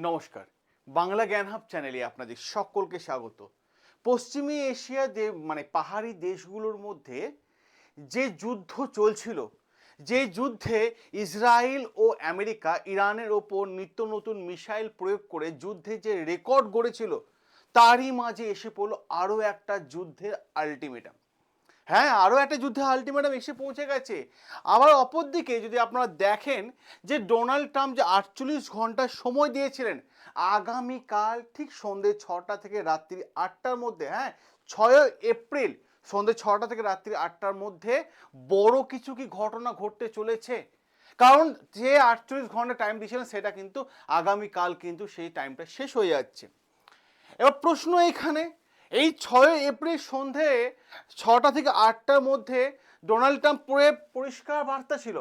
নমস্কার, বাংলা জ্ঞান হাব চ্যানেলে আপনাদের সকলকে স্বাগত। পশ্চিমী এশিয়া পাহাড়ি দেশগুলোর মধ্যে যে যুদ্ধ চলছিল, যে যুদ্ধে ইসরায়েল ও আমেরিকা ইরানের ওপর নিত্য নতুন মিসাইল প্রয়োগ করে যুদ্ধে যে রেকর্ড গড়েছিল, তারই মাঝে এসে পড়লো আরও একটা যুদ্ধের আলটিমেটাম। হ্যাঁ, আরও একটা যুদ্ধে আলটিমেটাম এসে পৌঁছে গেছে। আবার অপরদিকে যদি আপনারা দেখেন যে ডোনাল্ড ট্রাম্প যে 48 ঘন্টা সময় দিয়েছিলেন, আগামীকাল ঠিক সন্ধ্যে 6টা থেকে রাত্রি 8টার মধ্যে, হ্যাঁ 6 এপ্রিল সন্ধ্যে 6টা থেকে রাত্রি 8টার মধ্যে বড় কিছু কি ঘটনা ঘটতে চলেছে। কারণ যে 48 ঘন্টা টাইম দিয়েছিলেন সেটা কিন্তু আগামীকাল কিন্তু সেই টাইমটা শেষ হয়ে যাচ্ছে। এবার প্রশ্ন এখানে, এই 6 এপ্রিল সন্ধে 6টা থেকে 8টার মধ্যে ডোনাল্ড ট্রাম্প পরিষ্কার বার্তা ছিল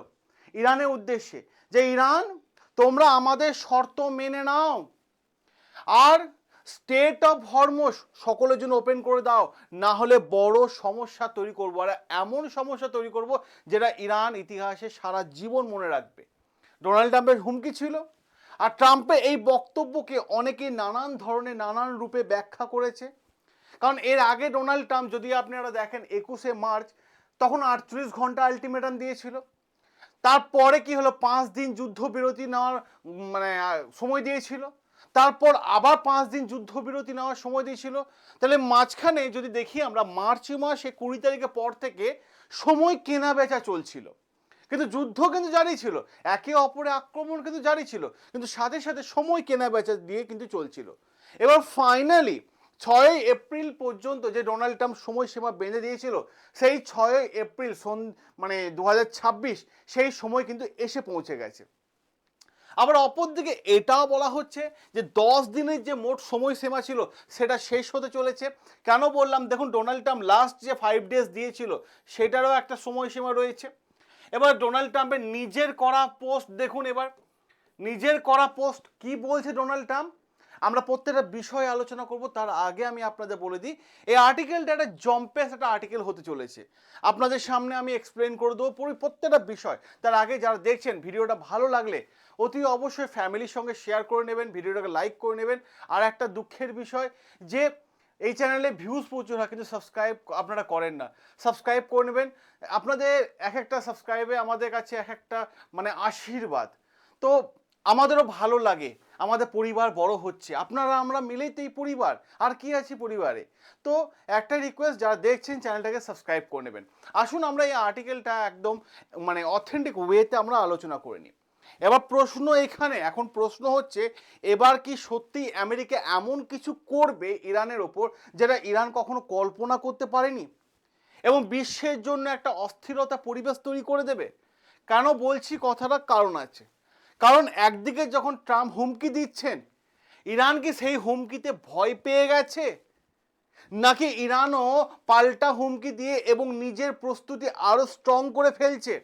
ইরানের উদ্দেশ্যে যে ইরান, তোমরা আমাদের শর্ত মেনে নাও আর স্টেট অফ হরমুজ সকলের জন্য ওপেন করে দাও, না হলে বড় সমস্যা তৈরি করবো, আর এমন সমস্যা তৈরি করব যেটা ইরান ইতিহাসে সারা জীবন মনে রাখবে। ডোনাল্ড ট্রাম্পের হুমকি ছিল। আর ট্রাম্পের এই বক্তব্যকে অনেকে নানান ধরনের নানান রূপে ব্যাখ্যা করেছে। কারণ এর আগে ডোনাল্ড ট্রাম্প যদি আপনারা দেখেন 21শে মার্চ তখন 48 ঘন্টা আলটিমেটাম দিয়েছিল। তারপরে কি হলো, 5 দিন যুদ্ধবিরতি নেওয়ার সময় দিয়েছিল। তারপর আবার 5 দিন যুদ্ধবিরতি নেওয়ার সময় দিয়েছিল। তাহলে মাঝখানে যদি দেখি আমরা মার্চ মাসে 20 তারিখের পর থেকে সময় কেনা বেচা চলছিল, কিন্তু যুদ্ধ কিন্তু জারি ছিল, একে অপরে আক্রমণ কিন্তু জারি ছিল, কিন্তু সাথে সাথে সময় কেনা বেচা দিয়ে কিন্তু চলছিল। এবার ফাইনালি 6 এপ্রিল পর্যন্ত যে ডোনাল্ড ট্রাম্প সময়সীমা বেঁধে দিয়েছিল, সেই 6 এপ্রিল 2026 সেই সময় কিন্তু এসে পৌঁছে গেছে। আবার অপরদিকে এটাও বলা হচ্ছে যে 10 দিনের যে মোট সময়সীমা ছিল সেটা শেষ হতে চলেছে। কেন বললাম, দেখুন ডোনাল্ড ট্রাম্প লাস্ট যে 5 ডেজ দিয়েছিল সেটারও একটা সময়সীমা রয়েছে। এবার ডোনাল্ড ট্রাম্পের নিজের করা পোস্ট দেখুন, এবার নিজের করা পোস্ট কি বলছে ডোনাল্ড ট্রাম্প, আমরা প্রত্যেকটা বিষয়ে আলোচনা করব। তার আগে আমি আপনাদের বলে দিই, এই আর্টিকেলটা একটা জম্পেস একটা আর্টিকেল হতে চলেছে, আপনাদের সামনে আমি এক্সপ্লেন করে দেবো প্রত্যেকটা বিষয়। তার আগে যারা দেখছেন ভিডিওটা ভালো লাগলে অতি অবশ্যই ফ্যামিলির সঙ্গে শেয়ার করে নেবেন, ভিডিওটাকে লাইক করে নেবেন। আর একটা দুঃখের বিষয় যে এই চ্যানেলে ভিউজ প্রচুর হয় কিন্তু সাবস্ক্রাইব আপনারা করেন না, সাবস্ক্রাইব করে নেবেন। আপনাদের এক একটা সাবস্ক্রাইবে আমাদের কাছে এক একটা আশীর্বাদ। তো আমাদেরও ভালো লাগে, আমাদের পরিবার বড় হচ্ছে, আপনারা আমরা মিলেই তো এই পরিবার, আর কি আছে পরিবারে। তো একটা রিকোয়েস্ট, যারা দেখছেন চ্যানেলটাকে সাবস্ক্রাইব করে নেবেন। আসুন আমরা এই আর্টিকেলটা একদম অথেন্টিক ওয়েতে আমরা আলোচনা করে নিই। এবার প্রশ্ন এখানে, এখন প্রশ্ন হচ্ছে এবার কি সত্যি আমেরিকা এমন কিছু করবে ইরানের ওপর যেটা ইরান কখনো কল্পনা করতে পারেনি এবং বিশ্বের জন্য একটা অস্থিরতা পরিবেশ তৈরি করে দেবে। কেন বলছি কথাটা, কারণ আছে। কারণ একদিকে যখন ট্রাম্প হুমকি দিচ্ছেন, ইরান কি সেই হুমকিতে ভয় পেয়ে গেছে, নাকি ইরানও পাল্টা হুমকি দিয়ে এবং নিজের প্রস্তুতি আরো স্ট্রং করে ফেলছে?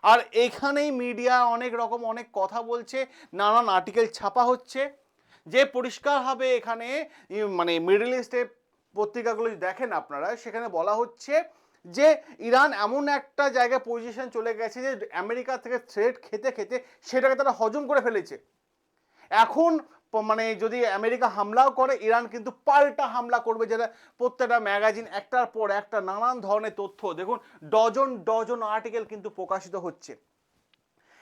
আর এখানেই মিডিয়া অনেক রকম অনেক কথা বলছে, নানান আর্টিকেল ছাপা হচ্ছে, যে পরিষ্কারভাবে এখানে মিডল ইস্টের পত্রিকাগুলো দেখেন আপনারা, সেখানে বলা হচ্ছে যে ইরান এমন একটা জায়গায় পজিশন চলে গেছে যে আমেরিকা থেকে থ্রেট খেতে খেতে সেটাকে তারা হজম করে ফেলেছে। এখন যদি আমেরিকা হামলাও করে, ইরান কিন্তু পাল্টা হামলা করবে, যেটা প্রত্যেকটা ম্যাগাজিন একটার পর একটা নানান ধরনের তথ্য দেখুন, ডজন ডজন আর্টিকেল কিন্তু প্রকাশিত হচ্ছে।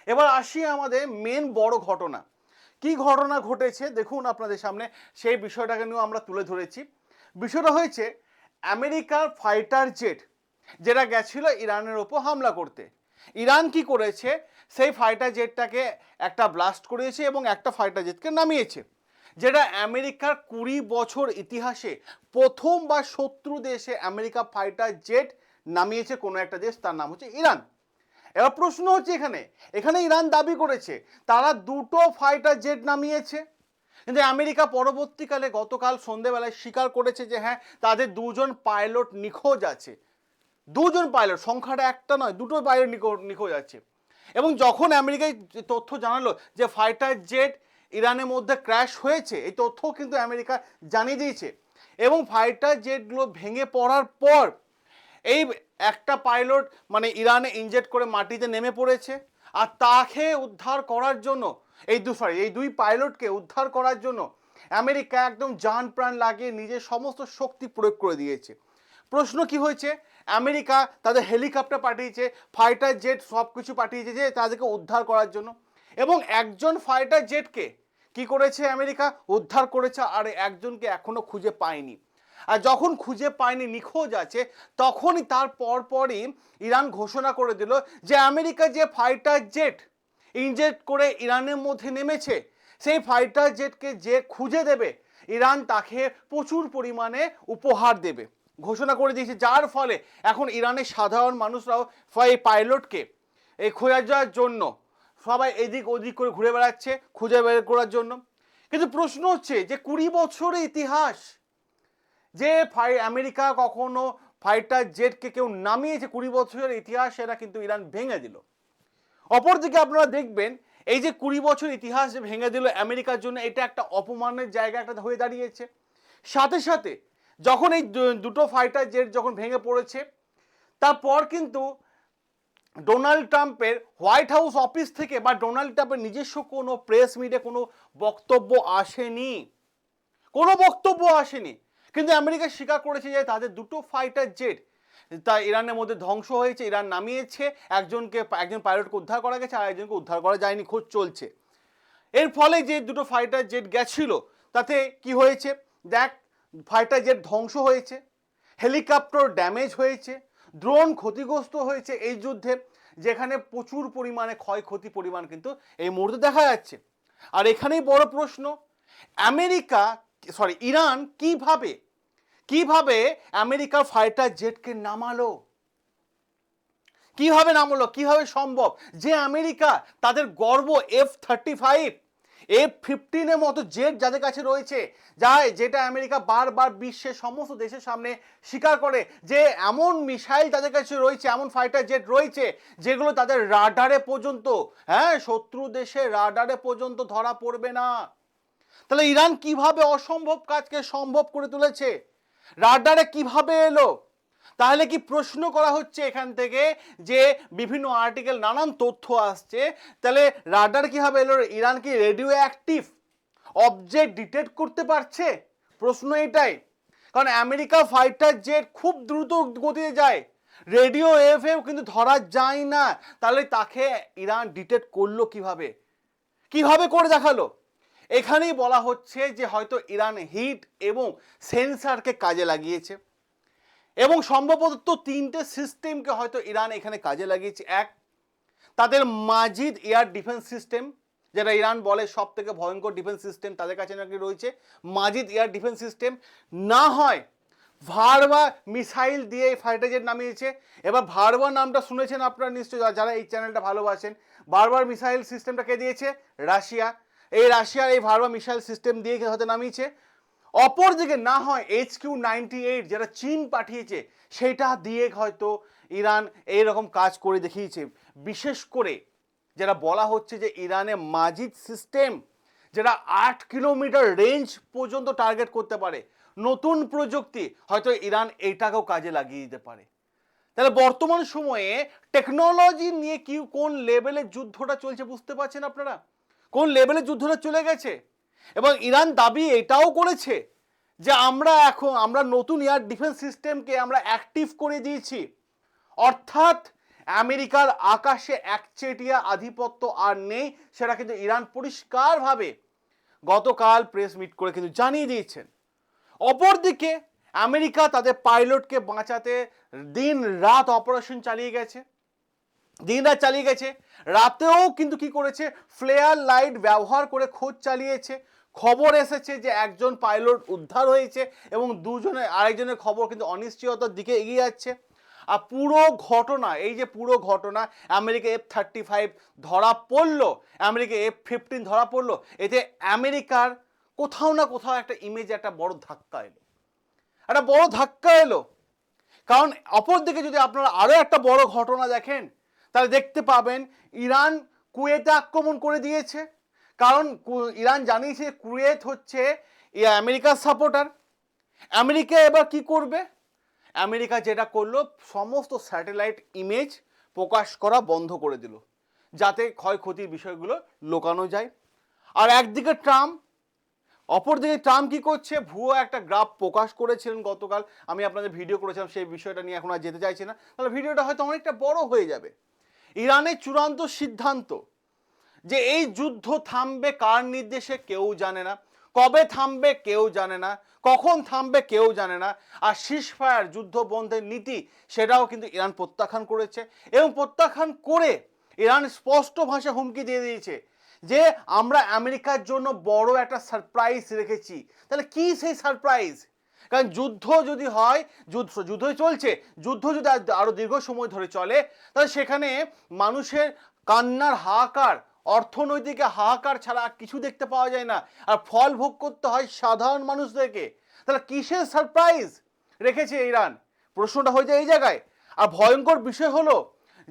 এবার আসি আমাদের মেন বড় ঘটনা, কি ঘটনা ঘটেছে দেখুন আপনাদের সামনে, সেই বিষয়টাকে নিয়েও আমরা তুলে ধরেছি। বিষয়টা হয়েছে আমেরিকার ফাইটার জেট যেটা গেছিল ইরানের ওপর হামলা করতে, ইরান কি করেছে, সেই ফাইটার জেটটাকে একটা ব্লাস্ট করেছে এবং একটা ফাইটার জেটকে নামিয়েছে, যেটা আমেরিকার 20 বছর ইতিহাসে প্রথমবার শত্রু দেশে আমেরিকা ফাইটার জেট নামিয়েছে কোনো একটা দেশ, তার নাম হচ্ছে ইরান। এবার প্রশ্ন হচ্ছে এখানে, এখানে ইরান দাবি করেছে তারা 2টো ফাইটার জেট নামিয়েছে, কিন্তু আমেরিকা পরবর্তীকালে গতকাল সন্ধেবেলায় স্বীকার করেছে যে হ্যাঁ তাদের 2জন পাইলট নিখোঁজ আছে। 2জন পাইলট, সংখ্যাটা একটা নয়, 2টো পাইলট নিখোঁজ আছে। এবং যখন আমেরিকায় তথ্য জানালো যে ফাইটার জেট ইরানের মধ্যে ক্র্যাশ হয়েছে, এই তথ্যও কিন্তু আমেরিকা জানিয়ে দিয়েছে। এবং ফাইটার জেটগুলো ভেঙে পড়ার পর এই একটা পাইলট ইরানে ইনজেক্ট করে মাটিতে নেমে পড়েছে, আর তাকে উদ্ধার করার জন্য এই দুই পাইলটকে উদ্ধার করার জন্য আমেরিকা একদম জান প্রাণ লাগিয়ে নিজের সমস্ত শক্তি প্রয়োগ করে দিয়েছে। প্রশ্ন কি হয়েছে, আমেরিকা তাদের হেলিকপ্টার পাঠিয়েছে, ফাইটার জেট সব কিছু পাঠিয়েছে যে তাদেরকে উদ্ধার করার জন্য, এবং একজন ফাইটার জেটকে কি করেছে আমেরিকা উদ্ধার করেছে, আর একজনকে এখনো খুঁজে পায়নি। আর যখন খুঁজে পায়নি, নিখোঁজ আছে, তখনই তার পরপরই ইরান ঘোষণা করে দিল যে আমেরিকা যে ফাইটার জেট ইনজেক্ট করে ইরানের মধ্যে নেমেছে, সেই ফাইটার জেটকে যে খুঁজে দেবে ইরান তাকে প্রচুর পরিমাণে উপহার দেবে ঘোষণা করে দিয়েছে। যার ফলে এখন ইরানের সাধারণ মানুষরাও এই পাইলটকে এই খোঁজার জন্য সবাই এদিক ওদিক করে ঘুরে বেড়াচ্ছে খুঁজে বের করার জন্য। কিন্তু প্রশ্ন হচ্ছে যে 20 বছরের ইতিহাস যে আমেরিকা কখনো ফাইটার জেটকে কেউ নামিয়েছে, 20 বছরের ইতিহাস সেটা কিন্তু ইরান ভেঙে দিল। অপরদিকে আপনারা দেখবেন এই যে 20 বছর ইতিহাস যে ভেঙে দিল আমেরিকার জন্য, এটা একটা অপমানের জায়গা একটা হয়ে দাঁড়িয়েছে। সাথে সাথে যখন এই দুটো ফাইটার জেট যখন ভেঙে পড়েছে, তারপর কিন্তু ডোনাল্ড ট্রাম্পের হোয়াইট হাউস অফিস থেকে বা ডোনাল্ড ট্রাম্পের নিজস্ব কোনো প্রেস মিটে কোনো বক্তব্য আসেনি, কোনো বক্তব্য আসেনি। কিন্তু আমেরিকা স্বীকার করেছে যে তাদের দুটো ফাইটার জেট তা ইরানের মধ্যে ধ্বংস হয়েছে, ইরান নামিয়েছে, একজন পাইলটকে উদ্ধার করা গেছে আর একজনকে উদ্ধার করা যায়নি, খোঁজ চলছে। এর ফলে যে দুটো ফাইটার জেট গেছিল তাতে কি হয়েছে দেখ, ফাইটার জেট ধ্বংস হয়েছে, হেলিকপ্টার ড্যামেজ হয়েছে, ড্রোন ক্ষতিগ্রস্ত হয়েছে এই যুদ্ধে, যেখানে প্রচুর পরিমাণে ক্ষয়ক্ষতি পরিমাণ কিন্তু এই মুহূর্তে দেখা যাচ্ছে। আর এখানেই বড় প্রশ্ন, ইরান কিভাবে আমেরিকার ফাইটার জেটকে নামালো, কিভাবে সম্ভব যে আমেরিকা তাদের গর্ব F-35 F-15 মতো জেট যাদের কাছে রয়েছে, যেটা আমেরিকা বারবার বিশ্বের সমস্ত দেশের সামনে স্বীকার করে যে এমন মিসাইল তাদের কাছে রয়েছে, এমন ফাইটার জেট রয়েছে যেগুলো তাদের রাডারে পর্যন্ত, শত্রু দেশের রাডারে পর্যন্ত ধরা পড়বে না। তাহলে ইরান কিভাবে অসম্ভব কাজকে সম্ভব করে তুলেছে, রাডারে কিভাবে এলো? তাহলে কি প্রশ্ন করা হচ্ছে এখান থেকে যে বিভিন্ন আর্টিকেল নানান তথ্য আসছে, তাহলে রাডার কিভাবে এলো? ইরান কি রেডিও অ্যাক্টিভ অবজেক্ট ডিটেক্ট করতে পারছে? প্রশ্ন এটাই, কারণ আমেরিকা ফাইটার জেট খুব দ্রুত গতিতে যায়, রেডিও এফএম কিন্তু ধরা যায় না। তাহলে তাকে ইরান ডিটেক্ট করলো কিভাবে করে দেখালো? এখানেই বলা হচ্ছে যে হয়তো ইরান হিট এবং সেন্সারকে কাজে লাগিয়েছে, এবং সম্ভবত 3টে সিস্টেমকে হয়তো ইরান এখানে কাজে লাগিয়েছে। এক, তাদের মাজিদ এয়ার ডিফেন্স সিস্টেম, যেটা ইরান বলে সব থেকে ভয়ঙ্কর ডিফেন্স সিস্টেম, তাদের কাছে নাকি রয়েছে মাজিদ এয়ার ডিফেন্স সিস্টেম। না হয় ভার্বা মিসাইল দিয়ে এই ফাইটার জেট নামিয়েছে। এবার ভার্বা নামটা শুনেছেন আপনারা নিশ্চয়ই, যারা এই চ্যানেলটা ভালোবাসেন। ভার্বার মিসাইল সিস্টেমটা কে দিয়েছে? রাশিয়া। রাশিয়ার এই ভার্বা মিসাইল সিস্টেম দিয়ে হয়তো নামিয়েছে। অপরদিকে না হয় HQ-98 যেটা চীন পাঠিয়েছে, সেটা দিয়ে হয়তো ইরান এইরকম কাজ করে দেখিয়েছে। বিশেষ করে যেটা বলা হচ্ছে যে ইরানের মাজিদ সিস্টেম, যেটা 8 কিলোমিটার রেঞ্জ পর্যন্ত টার্গেট করতে পারে, নতুন প্রযুক্তি, হয়তো ইরান এইটাকেও কাজে লাগিয়ে দিতে পারে। তাহলে বর্তমান সময়ে টেকনোলজি নিয়ে কোন লেভেলের যুদ্ধটা চলছে বুঝতে পারছেন আপনারা? কোন লেভেলের যুদ্ধটা চলে গেছে। এবং ইরান দাবি এটাও করেছে যে আমরা নতুন এয়ার ডিফেন্স সিস্টেমকে আমরা অ্যাক্টিভ করে দিয়েছি, অর্থাৎ আমেরিকার আকাশে একচেটিয়া আধিপত্য আর নেই, সেটা কিন্তু ইরান পরিষ্কারভাবে গতকাল প্রেস মিট করে কিন্তু জানিয়ে দিয়েছেন। অপরদিকে আমেরিকা তাদের পাইলটকে বাঁচাতে দিন রাত অপারেশন চালিয়ে গেছে, রাতেও কিন্তু কি করেছে, ফ্লেয়ার লাইট ব্যবহার করে খোঁজ চালিয়েছে। খবর এসেছে যে একজন পাইলট উদ্ধার হয়েছে এবং আরেকজনের খবর কিন্তু অনিশ্চয়তার দিকে এগিয়ে যাচ্ছে। আর পুরো ঘটনা আমেরিকা F-35 ধরা পড়লো, আমেরিকা F-15 ধরা পড়লো, এতে আমেরিকার কোথাও না কোথাও একটা ইমেজে একটা বড় ধাক্কা এলো। কারণ অপরদিকে যদি আপনারা আরো একটা বড় ঘটনা দেখেন, তাহলে দেখতে পাবেন ইরান কুয়েতে আক্রমণ করে দিয়েছে। কারণ ইরান জানিয়েছে কুয়েত হচ্ছে আমেরিকার সাপোর্টার। আমেরিকা এবার কি করবে? আমেরিকা যেটা করলো, সমস্ত স্যাটেলাইট ইমেজ প্রকাশ করা বন্ধ করে দিল, যাতে ক্ষয়ক্ষতির বিষয়গুলো লুকানো যায়। আর একদিকে ট্রাম্প, অপরদিকে ট্রাম্প কি করছে, ভুয়ো একটা গ্রাফ প্রকাশ করেছিলেন গতকাল, আমি আপনাদের ভিডিও করেছিলাম, সেই বিষয়টা নিয়ে এখন আর যেতে চাইছি না, তাহলে ভিডিওটা হয়তো অনেকটা বড় হয়ে যাবে। ইরানের চূড়ান্ত সিদ্ধান্ত যে এই যুদ্ধ থামবে কার নির্দেশে কেউ জানে না, কবে থামবে কেউ জানে না, কখন থামবে কেউ জানে না। আর সিজফায়ার, যুদ্ধ বন্ধের নীতি, সেটাও কিন্তু ইরান প্রত্যাখ্যান করেছে, এবং প্রত্যাখ্যান করে ইরান স্পষ্ট ভাষা হুমকি দিয়ে দিয়েছে যে আমরা আমেরিকার জন্য বড় একটা সারপ্রাইজ রেখেছি। তাহলে কি সেই সারপ্রাইজ? কারণ যুদ্ধ যদি হয়, যুদ্ধই চলছে, যুদ্ধ যদি আরো দীর্ঘ সময় ধরে চলে, তাহলে সেখানে মানুষের কান্নার হাহাকার, অর্থনৈতিক হাহাকার ছাড়া কিছু দেখতে পাওয়া যায় না, আর ফল ভোগ করতে হয় সাধারণ মানুষদেরকে। তাহলে কিসের সারপ্রাইজ রেখেছে ইরান? প্রশ্নটা হয়ে যায় এই জায়গায়। আর ভয়ঙ্কর বিষয় হলো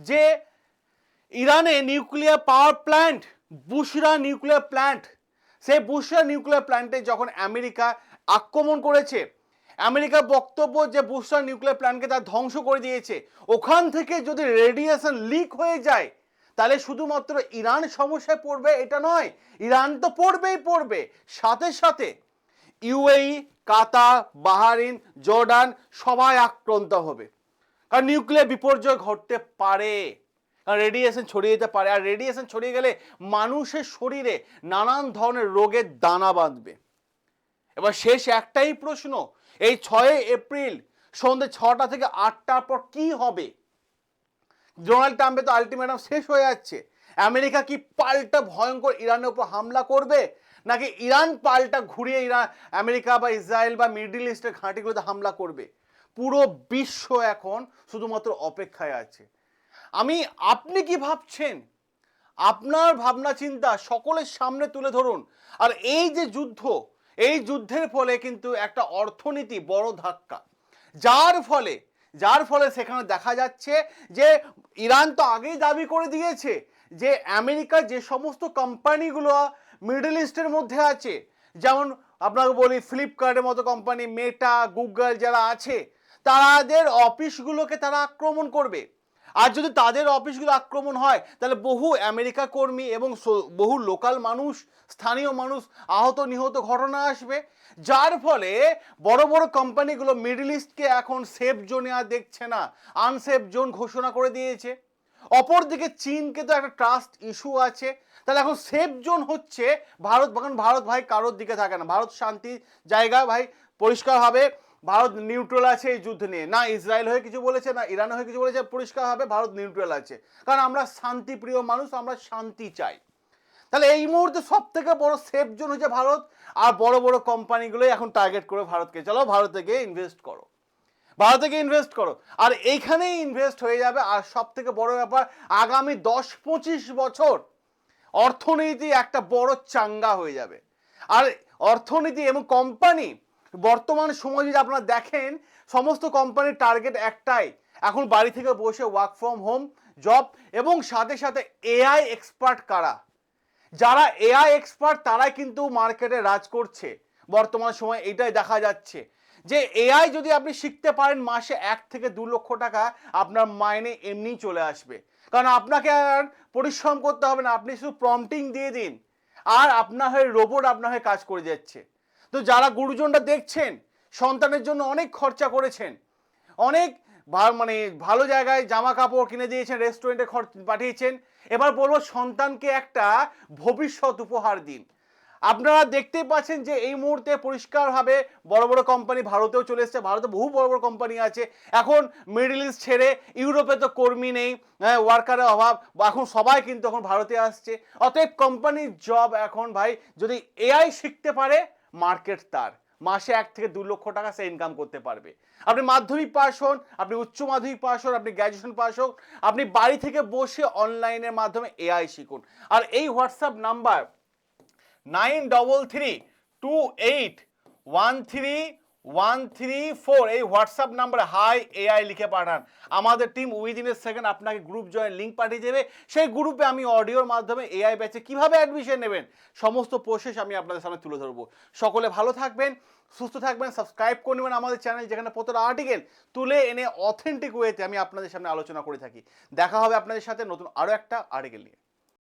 যে ইরানে নিউক্লিয়ার পাওয়ার প্ল্যান্ট, বুশরা নিউক্লিয়ার প্ল্যান্ট, সেই বুশরা নিউক্লিয়ার প্ল্যান্টে যখন আমেরিকা আক্রমণ করেছে, আমেরিকার বক্তব্য যে বুশরা নিউক্লিয়ার প্ল্যান্টকে তার ধ্বংস করে দিয়েছে, ওখান থেকে যদি রেডিয়েশন লিক হয়ে যায়, তাহলে শুধুমাত্র ইরান সমস্যায় পড়বে এটা নয়, ইরান তো পড়বেই পড়বে, সাথে সাথে ইউএই, কাতার, বাহারিন, জর্ডান সবাই আক্রান্ত হবে। কারণ নিউক্লিয়ার বিপর্যয় ঘটতে পারে, কারণ রেডিয়েশন ছড়িয়ে যেতে পারে, আর রেডিয়েশন ছড়িয়ে গেলে মানুষের শরীরে নানান ধরনের রোগের দানা বাঁধবে। এবার শেষ একটাই প্রশ্ন, এই 6 এপ্রিল সন্ধ্যে 6টা থেকে 8টার পর কি হবে? ডোনাল্ড ট্রাম্পের তো আলটিমেটাম শেষ হয়ে যাচ্ছে। আমেরিকা কি পাল্টা ভয়ঙ্কর ইরানের উপর হামলা করবে, নাকি ইরান পাল্টা ঘুরিয়ে ইরান, আমেরিকা বা ইসরায়েল বা মিডল ইস্টের ঘাঁটিগুলোতে হামলা করবে? পুরো বিশ্ব এখন শুধুমাত্র অপেক্ষায় আছে। আপনি কি ভাবছেন? আপনার ভাবনা চিন্তা সকলের সামনে তুলে ধরুন। আর এই যে যুদ্ধ, এই যুদ্ধের ফলে কিন্তু একটা অর্থনীতি বড় ধাক্কা, যার ফলে সেখানে দেখা যাচ্ছে যে ইরান তো আগেই দাবি করে দিয়েছে যে আমেরিকার যে সমস্ত কোম্পানিগুলো মিডল ইস্টের মধ্যে আছে, যেমন আপনাকে বলি ফ্লিপকার্টের মতো কোম্পানি, মেটা, গুগল যারা আছে, তাদের অফিসগুলোকে তারা আক্রমণ করবে। আর যদি তাদের অফিসগুলো আক্রমণ হয়, তাহলে বহু আমেরিকা কর্মী এবং বহু লোকাল মানুষ, স্থানীয় মানুষ আহত নিহত ঘটনা আসবে, যার ফলে বড় বড় কোম্পানিগুলো মিডল ইস্টকে এখন সেফ জোনে আর দেখছে না, আনসেফ জোন ঘোষণা করে দিয়েছে। অপরদিকে চীনকে তো একটা ট্রাস্ট ইস্যু আছে, তাহলে এখন সেফ জোন হচ্ছে ভারত। কারণ ভারত ভাই কারোর দিকে থাকে না, ভারত শান্তি জায়গা ভাই, পরিষ্কারভাবে ভারত নিউট্রাল আছে এই যুদ্ধ নিয়ে, না ইসরায়েল হয়ে কিছু বলেছে না ইরান হয়ে কিছু বলেছে, পরিষ্কারভাবে ভারত নিউট্রাল আছে, কারণ আমরা শান্তিপ্রিয় মানুষ, আমরা শান্তি চাই। তাহলে এই মুহূর্তে সব থেকে বড় সেফ জোন হচ্ছে ভারত, আর বড় বড় কোম্পানিগুলোই এখন টার্গেট করে ভারতকে, চলো ভারতে গিয়ে ইনভেস্ট করো, ভারতে গিয়ে ইনভেস্ট করো, আর এইখানেই ইনভেস্ট হয়ে যাবে। আর সব থেকে বড় ব্যাপার, আগামী 10-25 বছর অর্থনীতি একটা বড় চাঙ্গা হয়ে যাবে। আর অর্থনীতি এবং কোম্পানি, বর্তমান সময় যদি আপনারা দেখেন, সমস্ত কোম্পানির টার্গেট একটাই, এখন বাড়ি থেকে বসে ওয়ার্ক ফ্রম হোম জব, এবং সাথে সাথে এআই এক্সপার্ট কারা, যারা এআই এক্সপার্ট তারাই কিন্তু মার্কেটে রাজ করছে। বর্তমান সময় এটাই দেখা যাচ্ছে যে এআই যদি আপনি শিখতে পারেন, মাসে 1 থেকে 2 লক্ষ টাকা আপনার মাইনে এমনিই চলে আসবে, কারণ আপনাকে আর পরিশ্রম করতে হবে না, আপনি শুধু প্রম্পটিং দিয়ে দিন, আর আপনার হয়ে রোবট আপনার হয়ে কাজ করে যাচ্ছে। তো যারা গুরুজনরা দেখছেন, সন্তানের জন্য অনেক খরচা করেছেন, অনেক মানে ভালো জায়গায় জামা কাপড় কিনে দিয়েছেন, রেস্টুরেন্টে পাঠিয়েছেন, এবার বলবো সন্তানকে একটা ভবিষ্যৎ উপহার দিন। আপনারা দেখতেই পাচ্ছেন যে এই মুহূর্তে পরিষ্কারভাবে বড় বড় কোম্পানি ভারতেও চলে এসেছে, ভারতে বহু বড় বড় কোম্পানি আছে। এখন মিডল ইস্ট ছেড়ে ইউরোপে তো কর্মী নেই, ওয়ার্কারের অভাব, এখন সবাই কিন্তু এখন ভারতে আসছে। অতএব কোম্পানির জব এখন ভাই যদি এআই শিখতে পারে, মার্কেট তার, মাসে 1 থেকে 2 লক্ষ টাকা সে ইনকাম করতে পারবে। আপনি মাধ্যমিক পাস হন, আপনি উচ্চ মাধ্যমিক পাস হন, আপনি গ্র্যাজুয়েশন পাস হোক, আপনি বাড়ি থেকে বসে অনলাইনের মাধ্যমে এআই শিখুন। আর এই হোয়াটসঅ্যাপ নাম্বার 9332813134, এই হোয়াটসঅ্যাপ নাম্বারে হাই এআই লিখে পাঠান। আমাদের টিম উইদিন এ সেকেন্ড আপনাকে গ্রুপ জয়েন লিঙ্ক পাঠিয়ে দেবে। সেই গ্রুপে আমি অডিওর মাধ্যমে এআই ব্যাচে কীভাবে অ্যাডমিশন নেবেন সমস্ত প্রসেস আমি আপনাদের সামনে তুলে ধরবো। সকলে ভালো থাকবেন, সুস্থ থাকবেন, সাবস্ক্রাইব করে নেবেন আমাদের চ্যানেল, যেখানে প্রতিটা আর্টিকেল তুলে এনে অথেন্টিক ওয়েতে আমি আপনাদের সামনে আলোচনা করে থাকি। দেখা হবে আপনাদের সাথে নতুন আরও একটা আর্টিকেল নিয়ে।